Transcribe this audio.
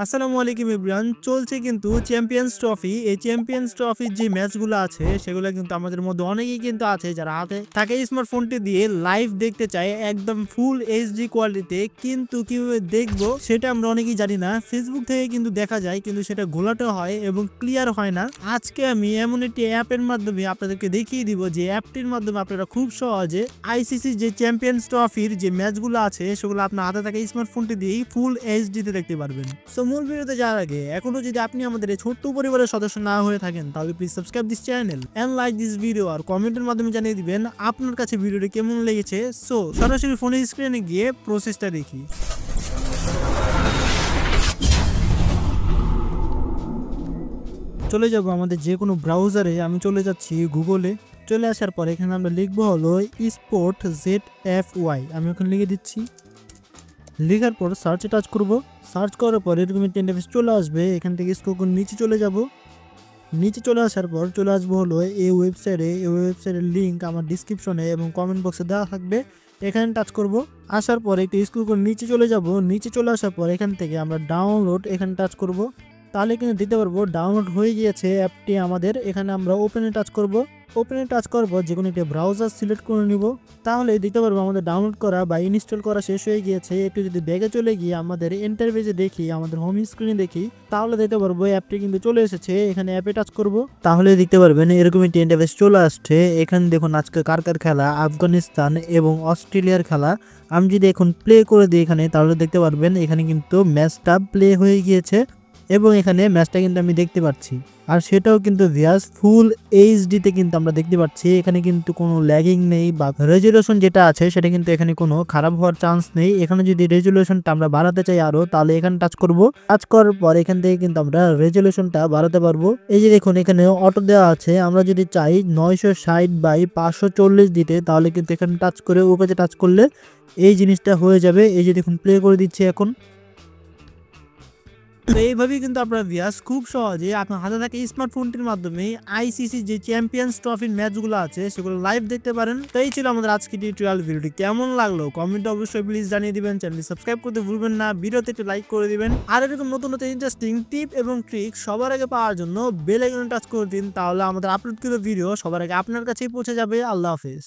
আসসালামু আলাইকুম এভরিওয়ান। চলছে কিন্তু চ্যাম্পিয়ন্স ট্রফি। এই চ্যাম্পিয়ন্স ট্রফির যে ম্যাচগুলো আছে সেগুলো কিন্তু আমাদের মধ্যে অনেকেই কিন্তু আছে যারা হাতে থাকে স্মার্টফোনটি দিয়ে লাইভ দেখতে চায় একদম ফুল এইচডি কোয়ালিটিতে, কিন্তু কিভাবে দেখবো সেটা আমরা অনেকেই জানি না। ফেসবুক থেকে কিন্তু দেখা যায়, কিন্তু সেটা ঘোলাটে হয় এবং ক্লিয়ার হয় না। আজকে আমি এমন একটি অ্যাপের মাধ্যমে আপনাদেরকে দেখিয়ে দিব যে অ্যাপটির মাধ্যমে আপনারা খুব সহজে আইসিসি যে চ্যাম্পিয়ন্স ট্রফির যে ম্যাচগুলো আছে সেগুলো আপনার হাতে থাকা স্মার্টফোনটি দিয়েই ফুল এইচডিতে দেখতে পারবেন। মূল ভিডিওতে যাওয়ার আগে এখনো যদি আপনি আমাদের এই ছোট্ট পরিবারের সদস্য না হয়ে থাকেন তাহলে please subscribe this channel and like this video, আর কমেন্টের মাধ্যমে জানিয়ে দিবেন আপনার কাছে ভিডিওটি কেমন লেগেছে। সো সরাসরি ফোনের স্ক্রিনে গিয়ে প্রসেসটা দেখি। চলে যাব আমাদের যে কোনো ব্রাউজারে। আমি চলে যাচ্ছি গুগলে। চলে আসার পর এখানে আমরা লিখবো হলো স্পোর্ট ZFY। আমি ওখানে লিখে দিচ্ছি। লেখার পর সার্চে টাচ করব। সার্চ করার পর এরকম একটা ইন্টারফেস চলে আসবে। এখান থেকে স্ক্রল করে নিচে চলে যাব। নিচে চলে আসার পর চলে আসবো হলো এই ওয়েবসাইটে। এই ওয়েবসাইটের লিঙ্ক আমার ডিসক্রিপশনে এবং কমেন্ট বক্সে দেওয়া থাকবে। এখানে টাচ করব। আসার পর একটু স্ক্রল করে নিচে চলে যাব। নিচে চলে আসার পর এখান থেকে আমরা ডাউনলোড এখানে টাচ করব। তাহলে কিন্তু দিতে পারবো ডাউনলোড হয়ে গিয়েছে অ্যাপটি আমাদের। এখানে আমরা ওপেনে টাচ করব। ওপেনে টাচ করব, যে কোনো একটা ব্রাউজার সিলেক্ট করে নিব। তাহলে দিতে পারবো আমাদের ডাউনলোড করা বা ইনস্টল করা শেষ হয়ে গিয়েছে। একটু যদি ব্যাগে চলে গিয়ে আমাদের ইন্টারফেসে দেখি, আমাদের হোম স্ক্রিনে দেখি, তাহলে দিতে পারবো অ্যাপটি কিন্তু চলে এসেছে। এখানে অ্যাপে টাচ করব। তাহলে দেখতে পারবেন এরকম একটি ইন্টারফেস চলে আসছে। এখানে দেখুন আজকে কার কার খেলা, আফগানিস্তান এবং অস্ট্রেলিয়ার খেলা। আমি যদি এখন প্লে করে দিই এখানে, তাহলে দেখতে পারবেন এখানে কিন্তু ম্যাচটা প্লে হয়ে গিয়েছে এবং এখানে ম্যাচটা কিন্তু আমি দেখতে পাচ্ছি। আর সেটাও কিন্তু ভিয়াস ফুল এইচডিতে কিন্তু আমরা দেখতে পাচ্ছি। এখানে কিন্তু কোনো ল্যাগিং নেই বা রেজুলেশন যেটা আছে সেটা কিন্তু এখানে কোনো খারাপ হওয়ার চান্স নেই। এখানে যদি রেজুলেশনটা আমরা বাড়াতে চাই আরো, তাহলে এখানে টাচ করব। টাচ করার পর এখান থেকে কিন্তু আমরা রেজুলেশনটা বাড়াতে পারবো। এই যে দেখুন এখানে অটো দেওয়া আছে। আমরা যদি চাই 960/540 দিতে, তাহলে কিন্তু এখানে টাচ করে ওকে টাচ করলে এই জিনিসটা হয়ে যাবে। এই যে দেখুন প্লে করে দিচ্ছি এখন। তো এইভাবেই কিন্তু আপনারা ভিউয়ার্স খুব সহজে আপনার হাতে থাকা স্মার্টফোনটির মাধ্যমে আইসিসি যে চ্যাম্পিয়ন্স ট্রফির ম্যাচগুলো আছে সেগুলো লাইভ দেখতে পারেন। তো এই ছিল আমাদের আজকে টিউটোরিয়াল। ভিডিওটি কেমন লাগলো কমেন্টে অবশ্যই প্লিজ জানিয়ে দিবেন। চ্যানেলটি সাবস্ক্রাইব করতে ভুলবেন না, ভিডিওতে একটু লাইক করে দিবেন। আর এরকম নতুন নতুন ইন্টারেস্টিং টিপ এবং ট্রিক সবার আগে পাওয়ার জন্য বেল আইকনে টাচ করে দিন। তাহলে আমাদের আপলোডকৃত ভিডিও সবার আগে আপনার কাছেই পৌঁছে যাবে। আল্লাহ হাফেজ।